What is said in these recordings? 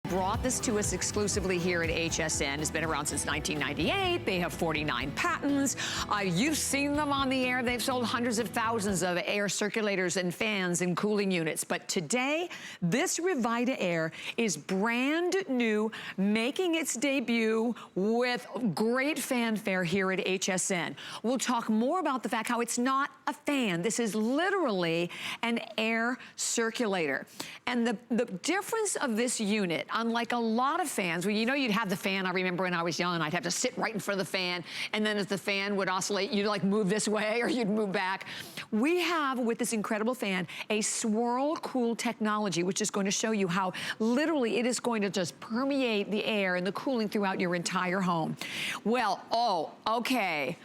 brought this to us exclusively here at HSN. It's been around since 1998. They have 49 patents. You've seen them on the air. They've sold hundreds of thousands of air circulators and fans and cooling units. But today, this RevitaAir is brand new, making its debut with great fanfare here at HSN. We'll talk more about the fact how it's not a fan. This is literally an air circulator. And the difference of this unit, unlike a lot of fans, where you know you'd have the fan, I remember when I was young, I'd have to sit right in front of the fan, and then as the fan would oscillate, you'd like move this way or you'd move back. We have, with this incredible fan, a Swirl Cool technology, which is going to show you how literally it is going to just permeate the air and the cooling throughout your entire home. Well, oh, okay.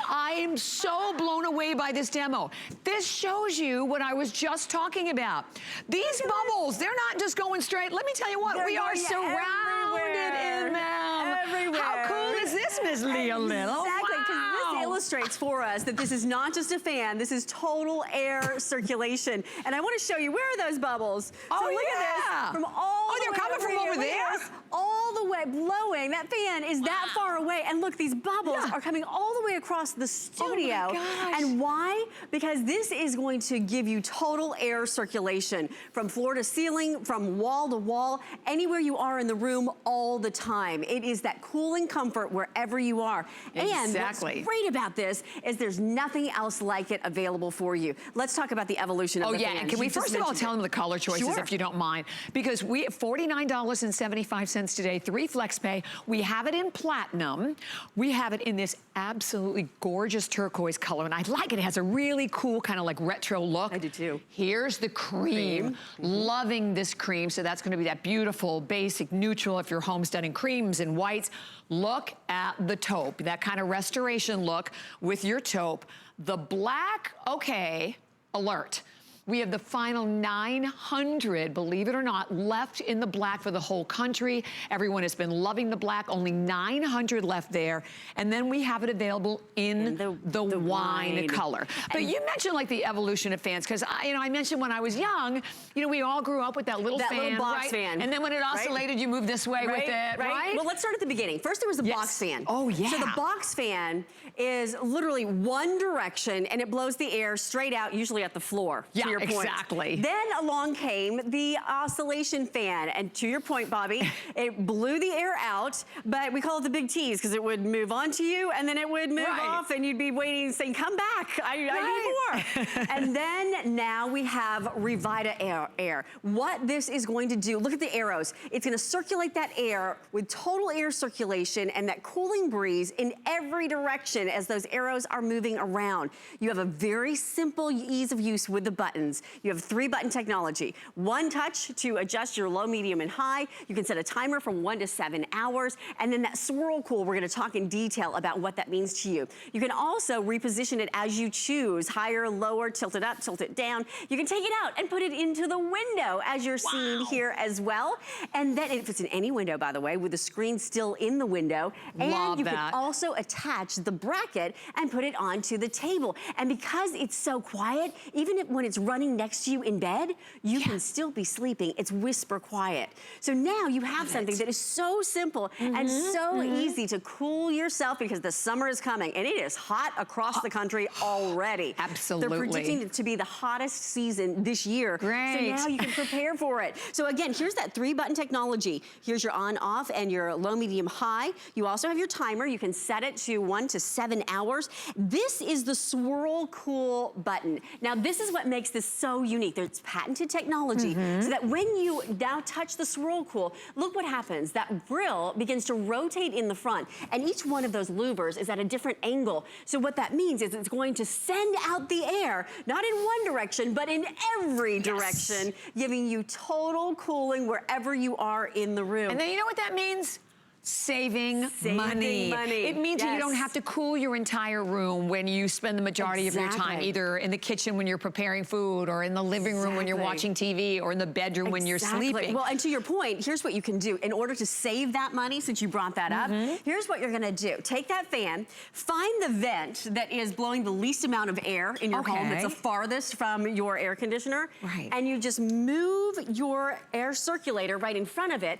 I am so blown away by this demo. This shows you what I was just talking about. These bubbles, they're not just going straight. Let me tell you what, we are surrounded in them. Everywhere. How cool is this, Ms. Leah Little? Exactly, because this illustrates for us that this is not just a fan, this is total air circulation. And I want to show you, where are those bubbles? Oh, so look yeah. at this, from all the they're way coming from over there? All the way, blowing. That fan is that far away. And look, these bubbles are coming all the way across the studio. Oh my gosh. And why? Because this is going to give you total air circulation from floor to ceiling, from wall to wall, anywhere you are in the room all the time. It is that cooling comfort wherever you are. Exactly. And what's great about this is there's nothing else like it available for you. Let's talk about the evolution of the fan. And can we first of all tell them the color choices, if you don't mind? Because we have $49.75 today, 3 flex pay. We have it in platinum. We have it in this absolutely gorgeous turquoise color, and I like it. It has a really cool kind of like retro look. I do too. Here's the cream. Loving this cream, so that's gonna be that beautiful, basic, neutral if your home's done in creams and whites. Look at the taupe, that kind of restoration look with your taupe. The black, okay, alert. We have the final 900, believe it or not, left in the black for the whole country. Everyone has been loving the black, only 900 left there. And then we have it available in the wine color. But you mentioned like the evolution of fans, because I mentioned when I was young, we all grew up with that little fan, little box fan. And then when it oscillated, you moved this way with it, right? Well, let's start at the beginning. First, there was a box fan. Oh, yeah. So the box fan is literally one direction, and it blows the air straight out, usually at the floor. Yeah. Exactly. Then along came the oscillation fan, and to your point, Bobby, it blew the air out, but we call it the big tease because it would move onto you and then it would move off, and you'd be waiting saying, come back, I need more. And then now we have RevitaAir. What this is going to do, look at the arrows. It's going to circulate that air with total air circulation and that cooling breeze in every direction as those arrows are moving around. You have a very simple ease of use with the buttons. You have 3-button technology. 1 touch to adjust your low, medium, and high. You can set a timer from 1 to 7 hours. And then that Swirl Cool, we're gonna talk in detail about what that means to you. You can also reposition it as you choose, higher, lower, tilt it up, tilt it down. You can take it out and put it into the window as you're seeing here as well. And then if it's in any window, by the way, with the screen still in the window. And you can also attach the bracket and put it onto the table. And because it's so quiet, even when it's running next to you in bed, you can still be sleeping. It's whisper quiet. So now you have something that is so simple and so easy to cool yourself, because the summer is coming and it is hot across the country already. Absolutely. They're predicting it to be the hottest season this year. Great. So now you can prepare for it. So again, here's that 3-button technology. Here's your on, off, and your low, medium, high. You also have your timer. You can set it to 1 to 7 hours. This is the Swirl Cool button. Now this is what makes this so unique. There's patented technology so that when you now touch the Swirl Cool, look what happens. That grill begins to rotate in the front, and each one of those louvers is at a different angle. So what that means is it's going to send out the air, not in one direction, but in every direction, giving you total cooling wherever you are in the room. And then you know what that means? Saving money. It means that you don't have to cool your entire room when you spend the majority of your time either in the kitchen when you're preparing food, or in the living room when you're watching TV, or in the bedroom when you're sleeping. Well, and to your point, here's what you can do. In order to save that money, since you brought that up, here's what you're gonna do. Take that fan, find the vent that is blowing the least amount of air in your home, that's the farthest from your air conditioner, and you just move your air circulator right in front of it,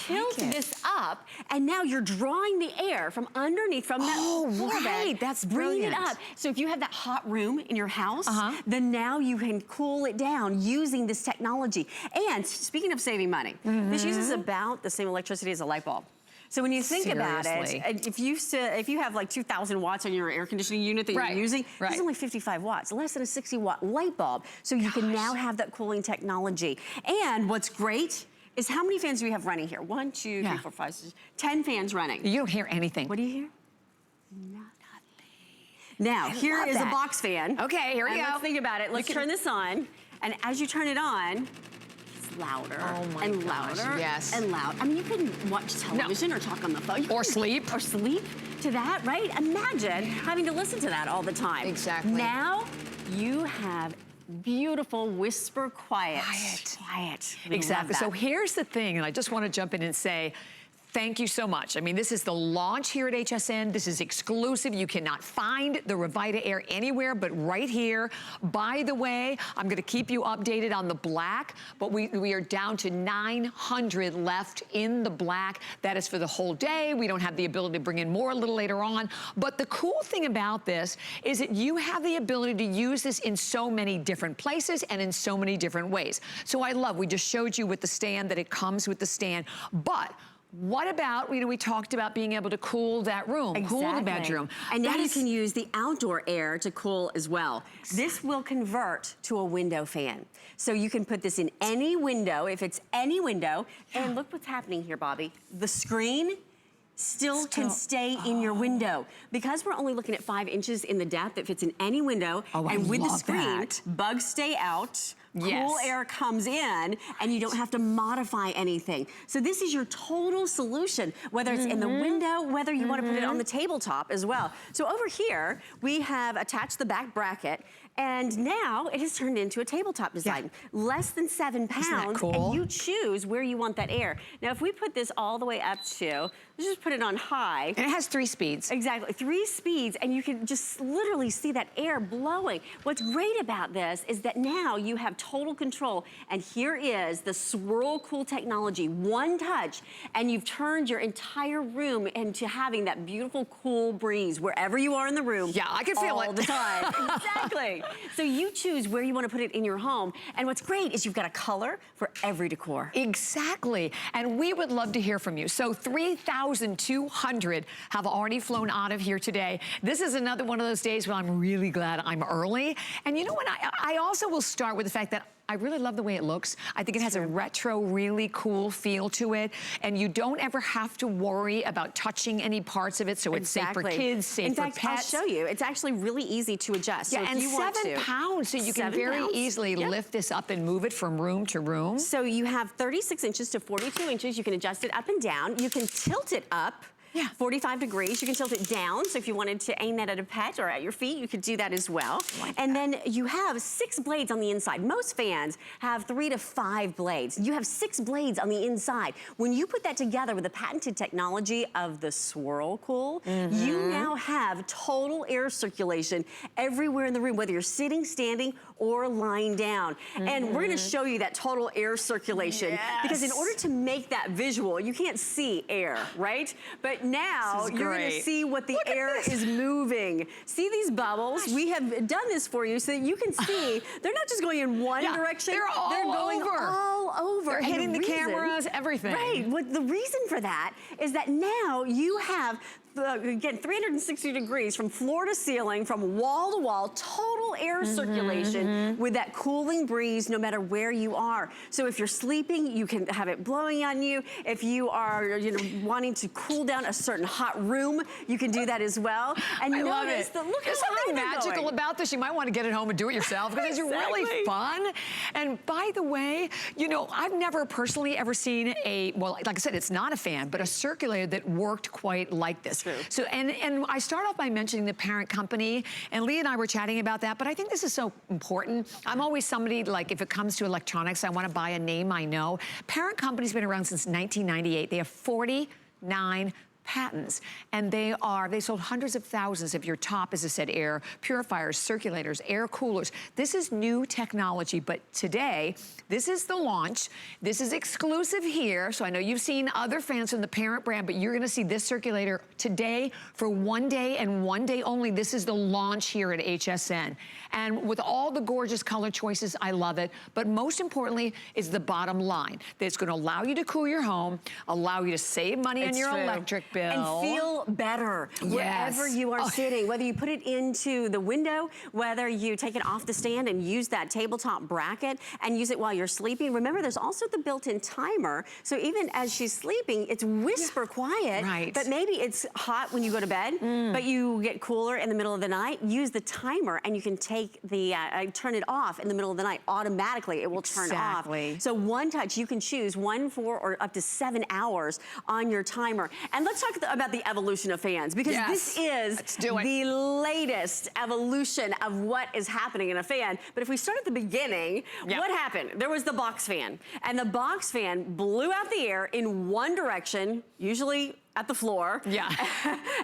tilt this up, and now you're drawing the air from underneath, from that floor vent. That's bringing it up. So if you have that hot room in your house, then now you can cool it down using this technology. And speaking of saving money, this uses about the same electricity as a light bulb. So when you think about it, if you have like 2,000 watts on your air conditioning unit that you're using, it's only 55 watts, less than a 60-watt light bulb. So you can now have that cooling technology. And what's great is how many fans do we have running here? 1, 2, 3, 4, 5, 6, 10 fans running. You don't hear anything. What do you hear? Nothing. Now, here is a box fan. Okay, here we go. Let's think about it. Let's turn this on. And as you turn it on, it's louder and louder and loud. I mean, you can watch television or talk on the phone. Or sleep. Or sleep to that, right? Imagine having to listen to that all the time. Exactly. Now, you have beautiful whisper quiet. Quiet. Exactly. So here's the thing, and I just want to jump in and say, thank you so much. I mean, this is the launch here at HSN. This is exclusive. You cannot find the RevitaAir anywhere but right here. By the way, I'm going to keep you updated on the black, but we are down to 900 left in the black. That is for the whole day. We don't have the ability to bring in more a little later on. But the cool thing about this is that you have the ability to use this in so many different places and in so many different ways. So I love, we just showed you with the stand that it comes with the stand, but what about, we talked about being able to cool that room, cool the bedroom. And now you can use the outdoor air to cool as well. This will convert to a window fan. So you can put this in any window, if it's any window. And look what's happening here, Bobby. The screen still can stay in your window. Because we're only looking at 5 inches in the depth, it fits in any window. And with the screen, bugs stay out. Cool air comes in, and you don't have to modify anything. So this is your total solution, whether it's in the window, whether you want to put it on the tabletop as well. So over here, we have attached the back bracket, and now it has turned into a tabletop design. Less than 7 pounds, Isn't that cool? And you choose where you want that air. Now, if we put this all the way up to, let's just put it on high. And it has 3 speeds. Exactly, 3 speeds, and you can just literally see that air blowing. What's great about this is that now you have total control, and here is the Swirl Cool technology, one touch, and you've turned your entire room into having that beautiful cool breeze wherever you are in the room. Yeah, I can feel it all the time. Exactly. So you choose where you want to put it in your home, and what's great is you've got a color for every decor. Exactly, and we would love to hear from you. So 3,200 have already flown out of here today. This is another one of those days when I'm really glad I'm early. And you know what, I also will start with the fact that I really love the way it looks. I think it has a retro, really cool feel to it. And you don't ever have to worry about touching any parts of it, so it's safe for kids, safe for pets. In fact, I'll show you. It's actually really easy to adjust. Yeah, so and 7 pounds, so you can very easily lift this up and move it from room to room. So you have 36 inches to 42 inches. You can adjust it up and down. You can tilt it up. 45 degrees. You can tilt it down, so if you wanted to aim that at a pet or at your feet, you could do that as well. And then you have 6 blades on the inside. Most fans have 3 to 5 blades. You have 6 blades on the inside. When you put that together with the patented technology of the Swirl Cool, you now have total air circulation everywhere in the room, whether you're sitting, standing, or lying down. And we're gonna show you that total air circulation, because in order to make that visual, you can't see air, right? But now you're gonna see what the air is moving. See these bubbles? We have done this for you so that you can see they're not just going in one direction. They're going all over. They're hitting the cameras, everything. Right, the reason for that is that now you have again, 360 degrees from floor to ceiling, from wall to wall, total air circulation with that cooling breeze no matter where you are. So if you're sleeping, you can have it blowing on you. If you are wanting to cool down a certain hot room, you can do that as well. And I love notice it. look There's how high something they're magical going. about this. You might want to get it home and do it yourself because it's really fun. And by the way, you know, I've never personally ever seen well, like I said, it's not a fan, but a circulator that worked quite like this. True. So, and I start off by mentioning the parent company, and Lee and I were chatting about that, but I think this is so important. I'm always somebody, like, if it comes to electronics, I want to buy a name I know. Parent company's been around since 1998. They have 49 patents, and they sold hundreds of thousands of your top, as I said, air purifiers, circulators, air coolers. This is new technology, but today, this is the launch. This is exclusive here, so I know you've seen other fans from the parent brand, but you're gonna see this circulator today for 1 day and 1 day only. This is the launch here at HSN. And with all the gorgeous color choices, I love it. But most importantly is the bottom line. That it's gonna allow you to cool your home, allow you to save money on your electric bill. And feel better wherever you are sitting, whether you put it into the window, whether you take it off the stand and use that tabletop bracket and use it while you're sleeping. Remember, there's also the built-in timer. So even as she's sleeping, it's whisper quiet, but maybe it's hot when you go to bed, but you get cooler in the middle of the night. Use the timer and you can take the, turn it off in the middle of the night. Automatically, it will turn off. So one touch, you can choose 1, 4, or up to 7 hours on your timer. And let's talk about the evolution of fans, because this is the latest evolution of what is happening in a fan. But if we start at the beginning, what happened? There was the box fan, and the box fan blew out the air in one direction, usually at the floor.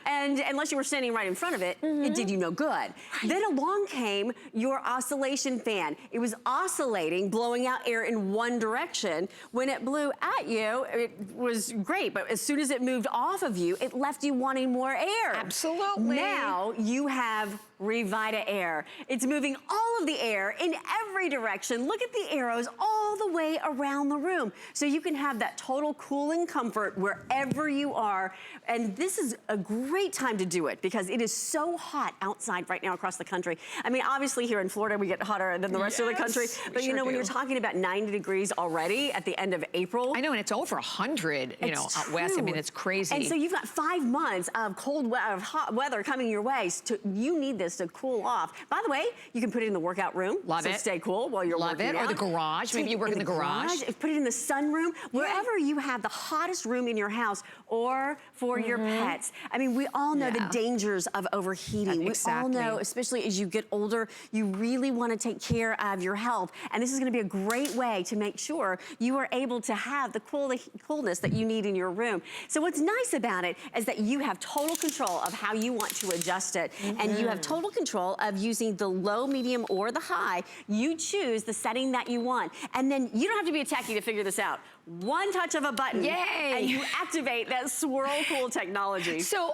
And unless you were standing right in front of it, it did you no good. Then along came your oscillation fan. It was oscillating, blowing out air in one direction. When it blew at you, it was great, but as soon as it moved off of you, it left you wanting more air. Absolutely. Now you have RevitaAir. It's moving all of the air in every direction. Look at the arrows all the way around the room. So you can have that total cooling comfort wherever you are. And this is a great time to do it because it is so hot outside right now across the country. I mean, obviously here in Florida, we get hotter than the rest of the country. But you know, when you're talking about 90 degrees already at the end of April. I know, and it's over 100, you know, out west. I mean, it's crazy. And so you've got 5 months of hot weather coming your way. So you need this to cool off. By the way, you can put it in the workout room. Love it. Stay cool while you're working out. Or the garage. Maybe you work in the garage. Put it in the sunroom. Wherever you have the hottest room in your house or for your pets. I mean, we all know the dangers of overheating. We all know, especially as you get older, you really want to take care of your health. And this is going to be a great way to make sure you are able to have the coolness that you need in your room. So what's nice about it is that you have total control of how you want to adjust it. And you have total control of using the low, medium, or the high. You choose the setting that you want. And then you don't have to be a techie to figure this out. One touch of a button, and you activate that Swirl Cool technology. So,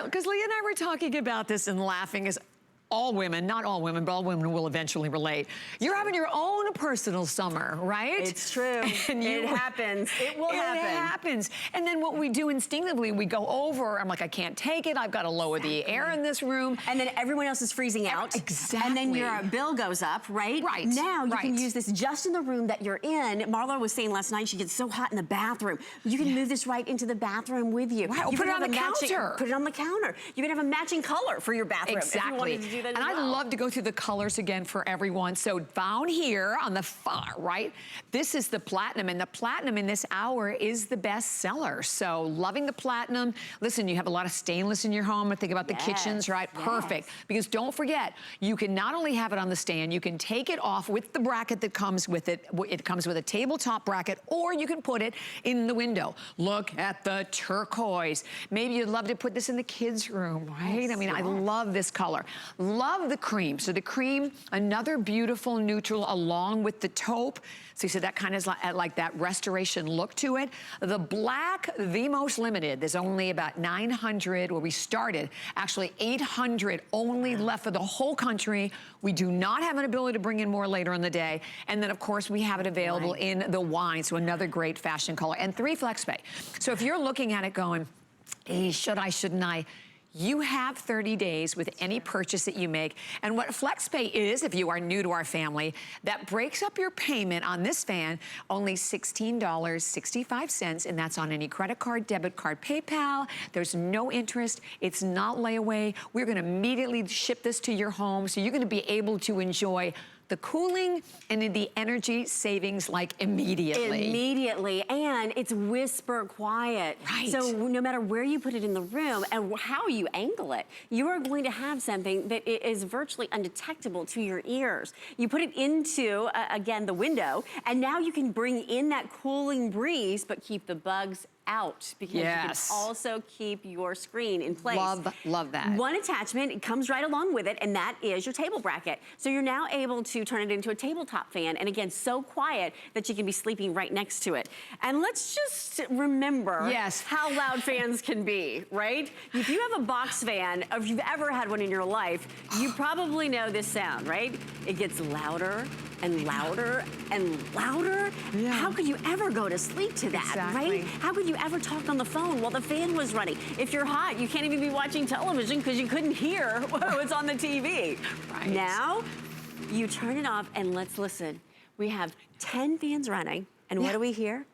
because Lee and I were talking about this and laughing, is all women, not all women, but all women will eventually relate. You're having your own personal summer, right? It's true. And it happens. It will happen. It happens. And then what we do instinctively, we go over, I'm like, I can't take it. I've got to lower the air in this room. And then everyone else is freezing out. Exactly. And then your bill goes up, right? Right. Now you can use this just in the room that you're in. Marla was saying last night she gets so hot in the bathroom. You can move this right into the bathroom with you. Right. Or You put it can on the have counter. Put it on the counter. You can have a matching color for your bathroom. Exactly. If you wanted to do that and as I'd well. love to go through the colors again for everyone. So down here on the far right, this is the platinum, and the platinum in this hour is the best seller. So loving the platinum. Listen, you have a lot of stainless in your home, and think about the kitchens, right? Perfect. Because don't forget, you can not only have it on the stand, you can take it off with the bracket that comes with it. It comes with a tabletop bracket, or you can put it in the window. Look at the turquoise. Maybe you'd love to put this in the kids' room, right? I mean, I love this color. Love the cream. So the cream, another beautiful neutral along with the taupe. So you see that kind of like that restoration look to it. The black, the most limited. There's only about 900 where we started. Actually 800 only left for the whole country. We do not have an ability to bring in more later in the day. And then of course we have it available in the wine. So another great fashion color, and 3 flex pay. So if you're looking at it going, hey, should I, shouldn't I? You have 30 days with any purchase that you make. And what FlexPay is, if you are new to our family, that breaks up your payment on this fan, only $16.65, and that's on any credit card, debit card, PayPal. There's no interest. It's not layaway. We're gonna immediately ship this to your home, so you're gonna be able to enjoy the cooling and the energy savings like immediately. Immediately, and it's whisper quiet. Right. So no matter where you put it in the room and how you angle it, you are going to have something that is virtually undetectable to your ears. You put it into, again, the window, and now you can bring in that cooling breeze, but keep the bugs out, because you can also keep your screen in place. Love that. One attachment, it comes right along with it, and that is your table bracket. So you're now able to turn it into a tabletop fan, and again, so quiet that you can be sleeping right next to it. And let's just remember how loud fans can be, right? If you have a box fan, or if you've ever had one in your life, you probably know this sound, right? It gets louder and louder and louder. How could you ever go to sleep to that, right? How could you ever talk on the phone while the fan was running? If you're hot, you can't even be watching television because you couldn't hear what's on the TV. Now, you turn it off and let's listen. We have 10 fans running, and what do we hear?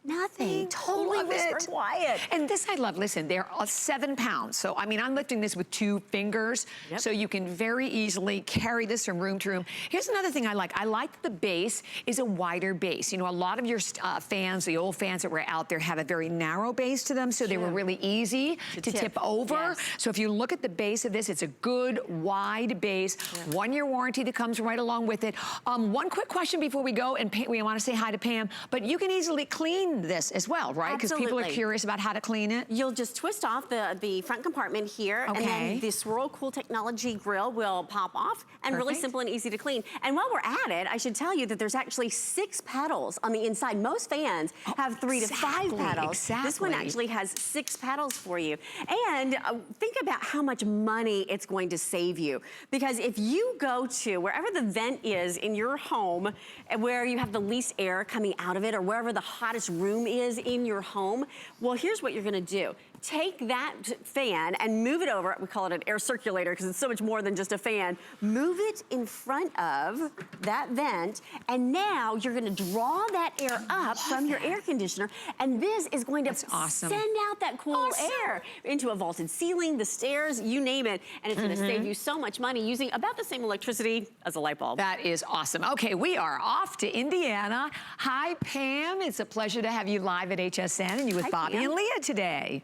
Nothing. Totally whisper quiet. And this I love. Listen, they're 7 pounds. So, I mean, I'm lifting this with 2 fingers. So you can very easily carry this from room to room. Here's another thing I like. I like that the base is a wider base. You know, a lot of your fans, the old fans that were out there, have a very narrow base to them. So they were really easy to tip over. So if you look at the base of this, it's a good wide base. 1-year warranty that comes right along with it. One quick question before we go, and we want to say hi to Pam, but you can easily clean this as well, right? Because people are curious about how to clean it. You'll just twist off the front compartment here, and then the Swirl Cool technology grill will pop off, and really simple and easy to clean. And while we're at it, I should tell you that there's actually 6 pedals on the inside. Most fans have 3 to 5 pedals. This one actually has 6 pedals for you. And think about how much money it's going to save you. Because if you go to wherever the vent is in your home, where you have the least air coming out of it, or wherever the hottest room is in your home, well, here's what you're gonna do. Take that fan and move it over. We call it an air circulator because it's so much more than just a fan. Move it in front of that vent, and now you're gonna draw that air up from your air conditioner, and this is going to send out that cool air into a vaulted ceiling, the stairs, you name it, and it's gonna save you so much money using about the same electricity as a light bulb. That is awesome. Okay, we are off to Indiana. Hi, Pam. It's a pleasure to have you live at HSN, and you with Bobby and Leah today.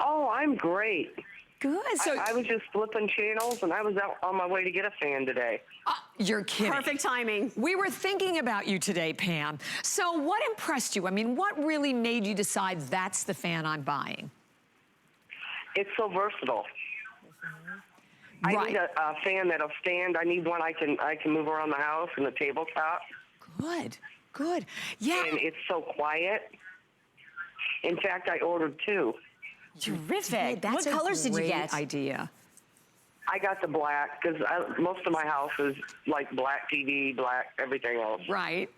Oh, I'm great. Good. So I was just flipping channels, and I was out on my way to get a fan today. You're kidding. Perfect timing. We were thinking about you today, Pam. So what impressed you? I mean, what really made you decide that's the fan I'm buying? It's so versatile. I need a fan that'll stand. I need one I can move around the house and the tabletop. Good. Yeah. And it's so quiet. In fact, I ordered 2. Terrific. That's what colors did you get? Idea. I got the black because most of my house is like black TV, black everything else. Right.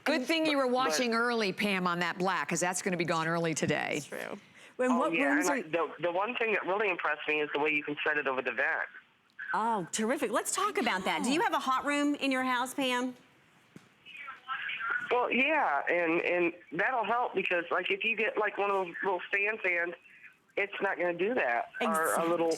Good thing you were watching early, Pam, on that black, because that's going to be gone early today. That's true. The one thing that really impressed me is the way you can set it over the vent. Oh, terrific. Let's talk about that. Do you have a hot room in your house, Pam? Well, yeah, and that'll help because, like, if you get, like, one of those little stand fans, it's not going to do that. Or a little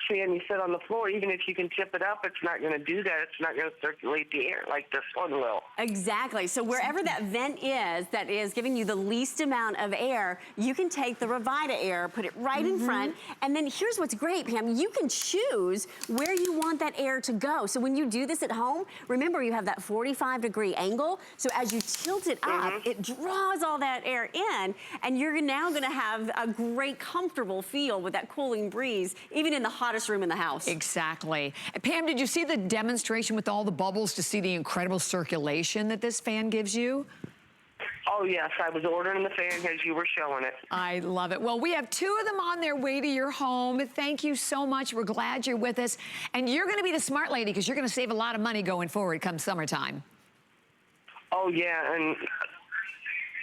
fan you sit on the floor, even if you can tip it up, it's not going to do that. It's not going to circulate the air like this one will. Exactly. So wherever that vent is that is giving you the least amount of air, you can take the RevitaAir, put it right in front, and then here's what's great, Pam. You can choose where you want that air to go. So when you do this at home, remember you have that 45-degree angle. So as you tilt it up, it draws all that air in, and you're now going to have a great, comfortable feel with that cooling breeze, even in the hottest room in the house. Exactly. Pam, did you see the demonstration with all the bubbles to see the incredible circulation that this fan gives you? Oh, yes. I was ordering the fan as you were showing it. I love it. Well, we have 2 of them on their way to your home. Thank you so much. We're glad you're with us. And you're going to be the smart lady because you're going to save a lot of money going forward come summertime. Oh, yeah. And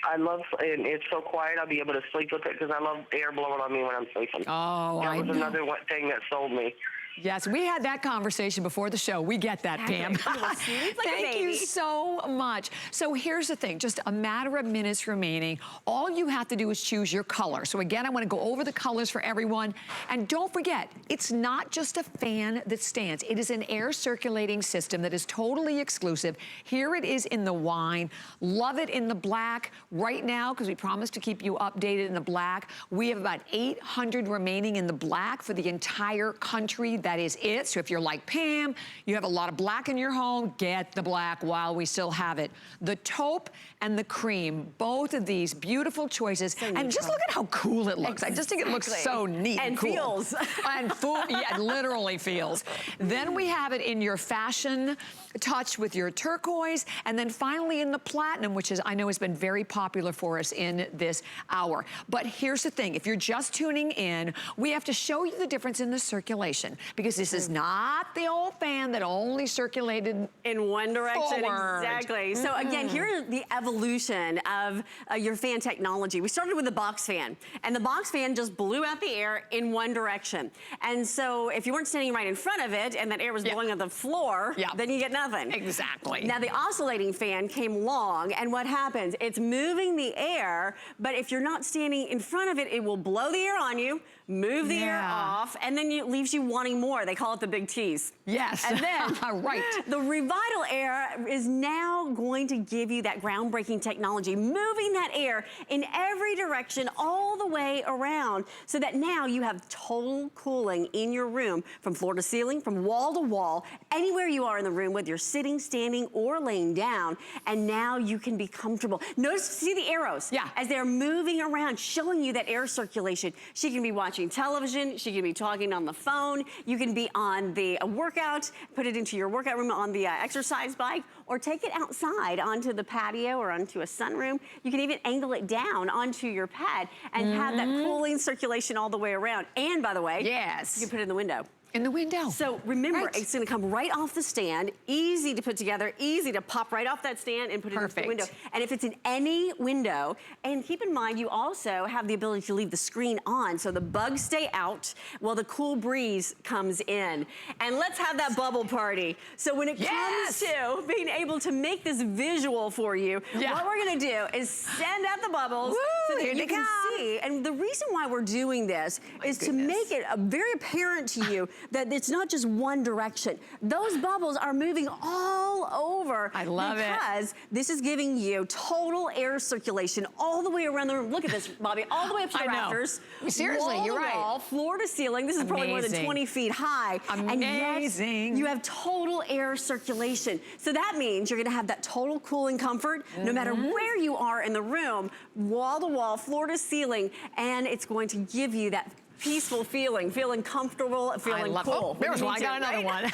I love, and it's so quiet. I'll be able to sleep with it because I love air blowing on me when I'm sleeping. Oh, that I was know. another thing that sold me. Yes, we had that conversation before the show. We get that, Pam. Thank you so much. So here's the thing, just a matter of minutes remaining. All you have to do is choose your color. So again, I want to go over the colors for everyone. And don't forget, it's not just a fan that stands. It is an air circulating system that is totally exclusive. Here it is in the wine. Love it in the black. Right now, because we promised to keep you updated in the black, we have about 800 remaining in the black for the entire country. That is it. So if you're like Pam, you have a lot of black in your home, get the black while we still have it. The taupe and the cream, both of these beautiful choices. So and just look at how cool it looks. I just think it looks so neat and cool. Feels. And yeah, it literally feels. Then we have it in your fashion touch with your turquoise, and then finally in the platinum, which is, I know has been very popular for us in this hour. But here's the thing, if you're just tuning in, we have to show you the difference in the circulation, because this is not the old fan that only circulated in one direction. Forward. Exactly. So again, here is the evolution of your fan technology. We started with a box fan, and the box fan just blew out the air in one direction. And so if you weren't standing right in front of it and that air was blowing on the floor, then you get nothing. Exactly. Now the oscillating fan came along, and what happens? It's moving the air, but if you're not standing in front of it, it will blow the air on you, move the air off, and then it leaves you wanting more. They call it the big tease. Yes. And then right. The RevitaAir is now going to give you that groundbreaking technology, moving that air in every direction all the way around, so that now you have total cooling in your room from floor to ceiling, from wall to wall, anywhere you are in the room, whether you're sitting, standing, or laying down, and now you can be comfortable. Notice, see the arrows as they're moving around, showing you that air circulation. She can be watching television, she can be talking on the phone, you can be on the workout, put it into your workout room on the exercise bike, or take it outside onto the patio or onto a sunroom. You can even angle it down onto your pad and have that cooling circulation all the way around. And by the way, you can put it in the window. In the window. So remember, it's gonna come right off the stand, easy to put together, easy to pop right off that stand and put it into the window. And if it's in any window, and keep in mind, you also have the ability to leave the screen on so the bugs stay out while the cool breeze comes in. And let's have that bubble party. So when it comes to being able to make this visual for you, what we're gonna do is send out the bubbles so that you can see. And the reason why we're doing this is to make it very apparent to you that it's not just one direction. Those bubbles are moving all over. I love it. Because this is giving you total air circulation all the way around the room. Look at this, Bobby, all the way up to the rafters. Seriously, you're right. Wall, floor to ceiling. This is probably more than 20 feet high. Amazing. And yes, you have total air circulation. So that means you're gonna have that total cooling comfort no matter where you are in the room, wall to wall, floor to ceiling, and it's going to give you that peaceful feeling, feeling comfortable, feeling cool. Oh, there's one. I got another one.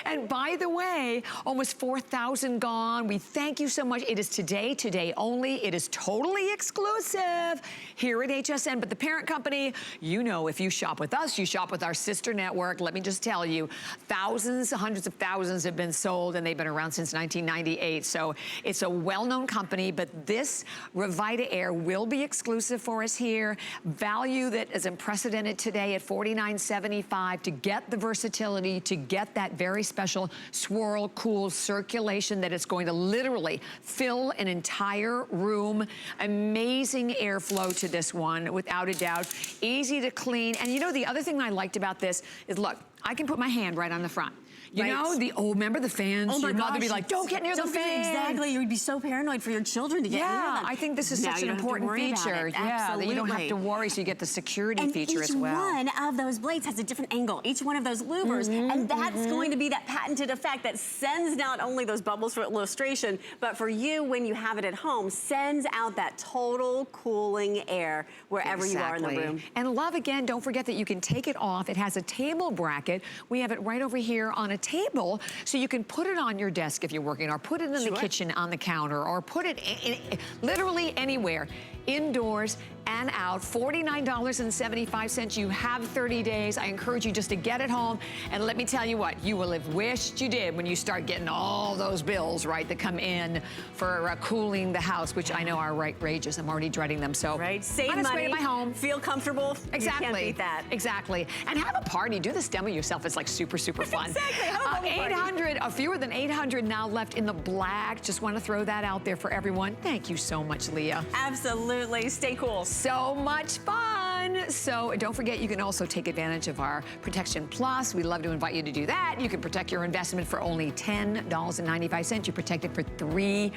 And by the way, almost 4,000 gone. We thank you so much. It is today only. It is totally exclusive here at HSN. But the parent company, you know, if you shop with us, you shop with our sister network. Let me just tell you, thousands, hundreds of thousands have been sold, and they've been around since 1998. So it's a well-known company, but this RevitaAir will be exclusive for us here. Value that is unprecedented today at $49.75 to get the versatility, to get that very special Swirl Cool circulation that is going to literally fill an entire room. Amazing airflow to this one, without a doubt. Easy to clean. And you know, the other thing I liked about this is, look, I can put my hand right on the front. You know, remember the fans? Oh my Your mother would be gosh, like, don't get near the fan. Exactly, you'd be so paranoid for your children to get near them. I think this is such an important feature. That you don't have to worry, so you get the security feature as well. And each one of those blades has a different angle, each one of those louvers, and that's going to be that patented effect that sends not only those bubbles for illustration, but for you, when you have it at home, sends out that total cooling air wherever you are in the room. And love, again, don't forget that you can take it off. It has a table bracket. We have it right over here on a table so you can put it on your desk if you're working, or put it in the kitchen on the counter, or put it in literally anywhere, indoors and out. $49.75. You have 30 days. I encourage you just to get it home. And let me tell you what, you will have wished you did when you start getting all those bills, right, that come in for cooling the house, which I know are outrageous. I'm already dreading them. So save on its money, way to my home. Feel comfortable. Exactly. You can't beat that. Exactly. And have a party. Do this demo yourself. It's like super, super fun. Exactly. Have a 800, fewer than 800 now left in the black. Just want to throw that out there for everyone. Thank you so much, Leah. Absolutely. Stay cool. So much fun. So don't forget, you can also take advantage of our Protection Plus. We'd love to invite you to do that. You can protect your investment for only $10.95. You protect it for 3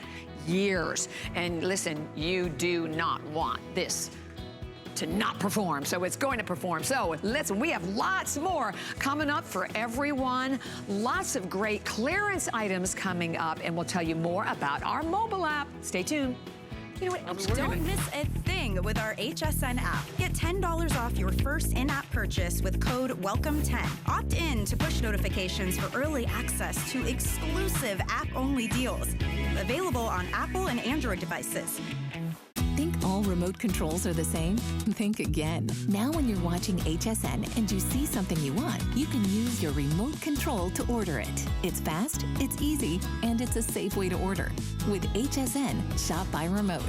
years. And listen, you do not want this to not perform, so it's going to perform. So listen, we have lots more coming up for everyone. Lots of great clearance items coming up, and we'll tell you more about our mobile app. Stay tuned. You know what? Don't miss a thing with our HSN app. Get $10 off your first in-app purchase with code WELCOME10. Opt in to push notifications for early access to exclusive app-only deals. Available on Apple and Android devices. Think all remote controls are the same? Think again. Now when you're watching HSN and you see something you want, you can use your remote control to order it. It's fast, it's easy, and it's a safe way to order. With HSN, shop by remote.